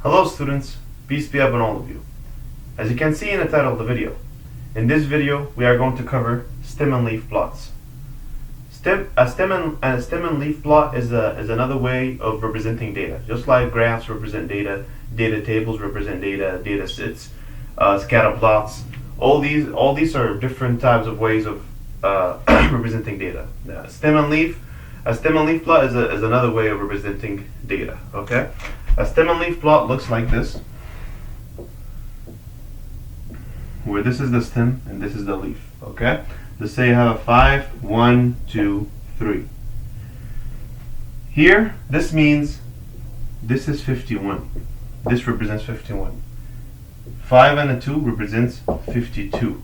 Hello students, peace be upon all of you. As you can see in the title of the video, in this video we are going to cover stem and leaf plots. A stem and leaf plot is another way of representing data. Just like graphs represent data, data tables represent data, data sets, scatter plots. All these are different types of ways of representing data. A stem and leaf plot is another way of representing data. Okay, a stem and leaf plot looks like this, where this is the stem and this is the leaf. Okay, let's say you have a 5, 1, 2, 3. Here, this means this is 51. This represents 51. 5 and a 2 represents 52.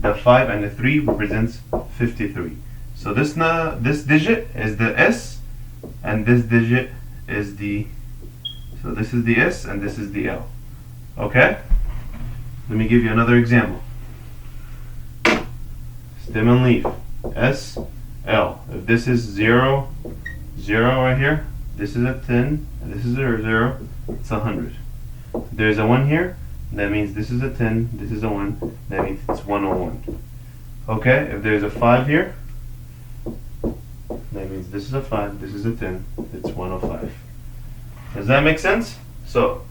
The 5 and the 3 represents 53. So this digit is the S, and this digit is the, so this is the S and this is the L. Okay? Let me give you another example. Stem and leaf, S, L. If this is 0, 0 right here, this is a 10, and this is a 0, it's 100. If there's a 1 here, that means this is a 10, this is a 1, that means it's 101. Okay, if there's a 5 here, that means this is a 5, this is a 10, it's 105. Does that make sense? So,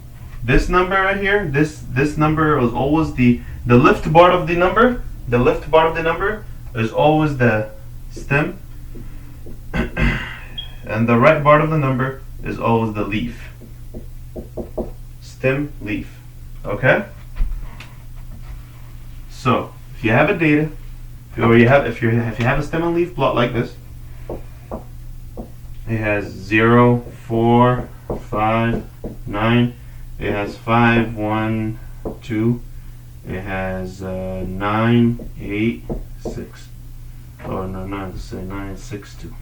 this number right here, this number is always the left part of the number. The left part of the number is always the stem, and the right part of the number is always the leaf. Stem, leaf. Okay? So, if you have a data, if you have a stem and leaf plot like this, it has 0, 4, 5, 9. It has 5, 1, 2. It has 9, 8, 6. Oh no, not to say 9, 6, 2.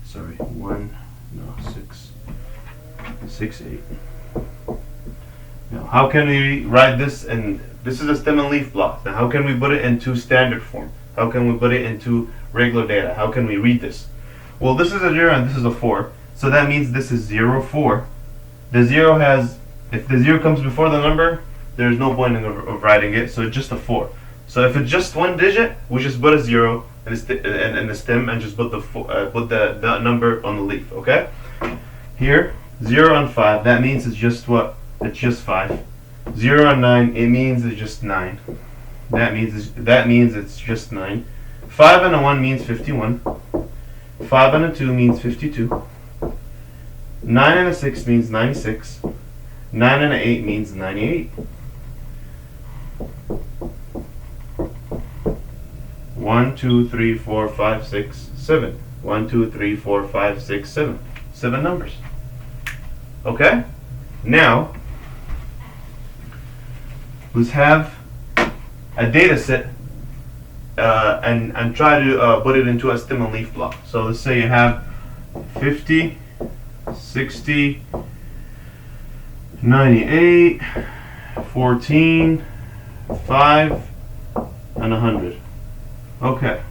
Sorry, 1, no, 6, 6, 8. Now, how can we write this? And this is a stem and leaf plot. Now, how can we put it into standard form? How can we put it into regular data? How can we read this? Well, this is a 0 and this is a 4. So that means this is 0, 4. The 0 has, if the 0 comes before the number, there's no point of writing it, so it's just a 4. So if it's just one digit, we just put a 0 in the stem and just put the number on the leaf. Okay? Here, 0 and 5, that means it's just what? It's just 5. 0 and 9, it means it's just 9. That means it's just 9. 5 and a 1 means 51. 5 and a 2 means 52. 9 and a 6 means 96. 9 and a 8 means 98. 1, 2, 3, 4, 5, 6, 7. 1, 2, 3, 4, 5, 6, 7. 7 numbers. Okay? Now, let's have a data set and try to put it into a stem and leaf plot. So let's say you have 50, 60, 98, 14, 5, and 100. Okay.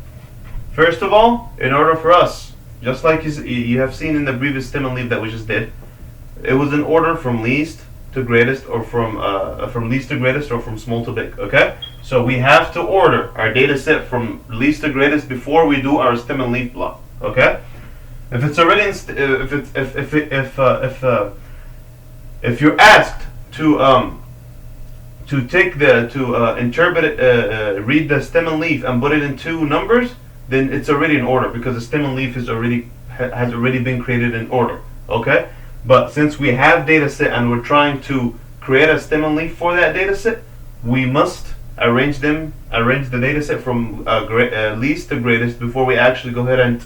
First of all, in order for us, just like you have seen in the previous stem and leaf that we just did, it was in order from least to greatest, or from least to greatest, or from small to big. Okay. So we have to order our data set from least to greatest before we do our stem and leaf plot. Okay. If it's already if you're asked to interpret it, read the stem and leaf and put it in two numbers, then it's already in order, because the stem and leaf has already been created in order. Okay, but since we have data set and we're trying to create a stem and leaf for that data set, we must arrange the data set from least to greatest before we actually go ahead and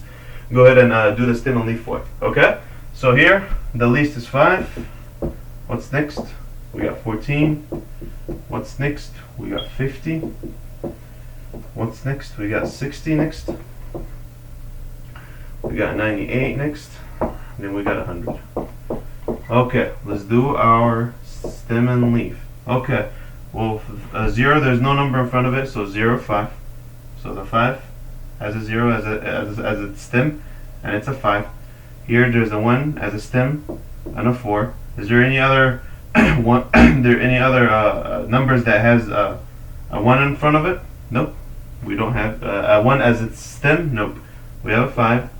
do the stem and leaf for it. Okay, so here the least is 5. What's next? We got 14. What's next? We got 50. What's next? We got 60 next. We got 98 next. Then we got 100. Okay, let's do our stem and leaf. Okay, well, 0, there's no number in front of it, so 0, 5. So the 5 has a 0 as a stem, and it's a 5. Here there's a 1 as a stem and a 4. Is there any other one, there any other numbers that has a 1 in front of it? Nope. We don't have a 1 as its stem? Nope. We have a 5.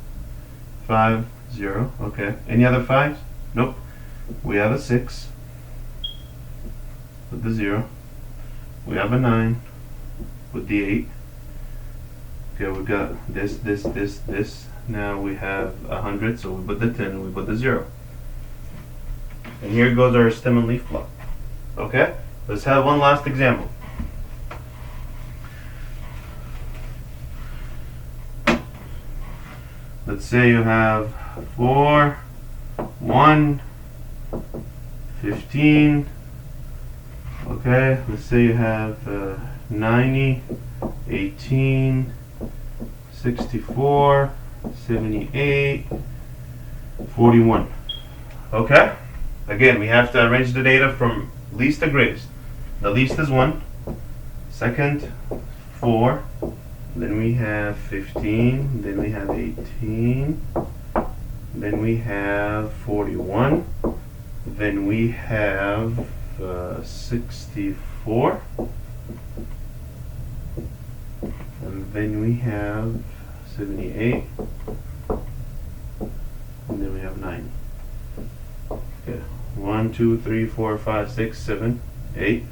5, 0. Okay. Any other 5s? Nope. We have a 6 with the 0. We have a 9 with the 8. Okay, we got this. Now we have 100, so we put the 10 and we put the 0. And here goes our stem and leaf block. Okay? Let's have one last example. Let's say you have 4, 1, 15. Okay, let's say you have 90, 18, 64, 78, 41. Okay? Again, we have to arrange the data from least to greatest. The least is 1, second 4, then we have 15, then we have 18, then we have 41, then we have 64, and then we have 78, and then we have 90. Okay, 1, 2, 3, 4, 5, 6, 7, 8.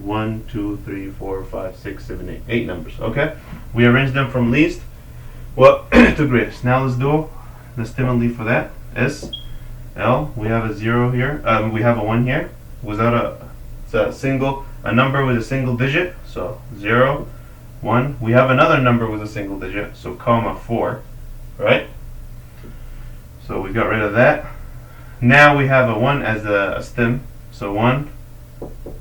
1, 2, 3, 4, 5, 6, 7, 8. 8 numbers. Okay? We arrange them from least to greatest. Now let's do the stem and leaf for that. S, L. We have a 0 here. We have a 1 here. It's a number with a single digit. So 0, 1. We have another number with a single digit. So comma 4. Right? So we got rid of that. Now we have a 1 as a stem. So 1,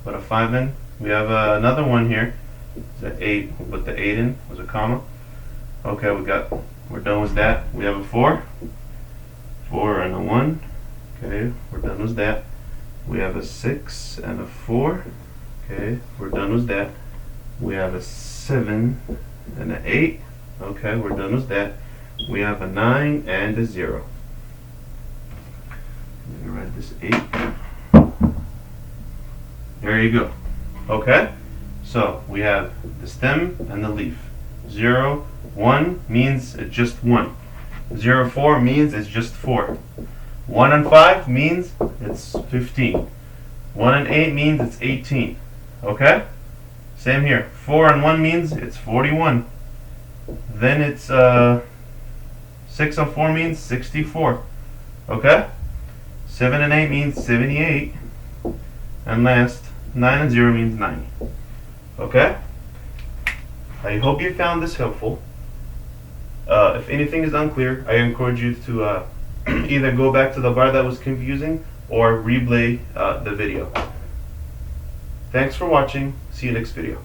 put a 5 in. We have another 1 here. It's an 8. We'll put the 8 in. Was a comma. Okay, we're done with that. We have a 4. 4 and a 1. Okay, we're done with that. We have a 6 and a 4. Okay, we're done with that. We have a 7 and an 8. Okay, we're done with that. We have a 9 and a 0. Let me write this 8. There you go. Okay? So we have the stem and the leaf. 0, 1 means it's just 1. 0, 4 means it's just 4. 1 and 5 means it's 15. 1 and 8 means it's 18. Okay? Same here. 4 and 1 means it's 41. Then it's 6 and 4 means 64. Okay? 7 and 8 means 78. And last, 9 and 0 means 90. Okay? I hope you found this helpful. If anything is unclear, I encourage you to either go back to the bar that was confusing or replay the video. Thanks for watching. See you next video.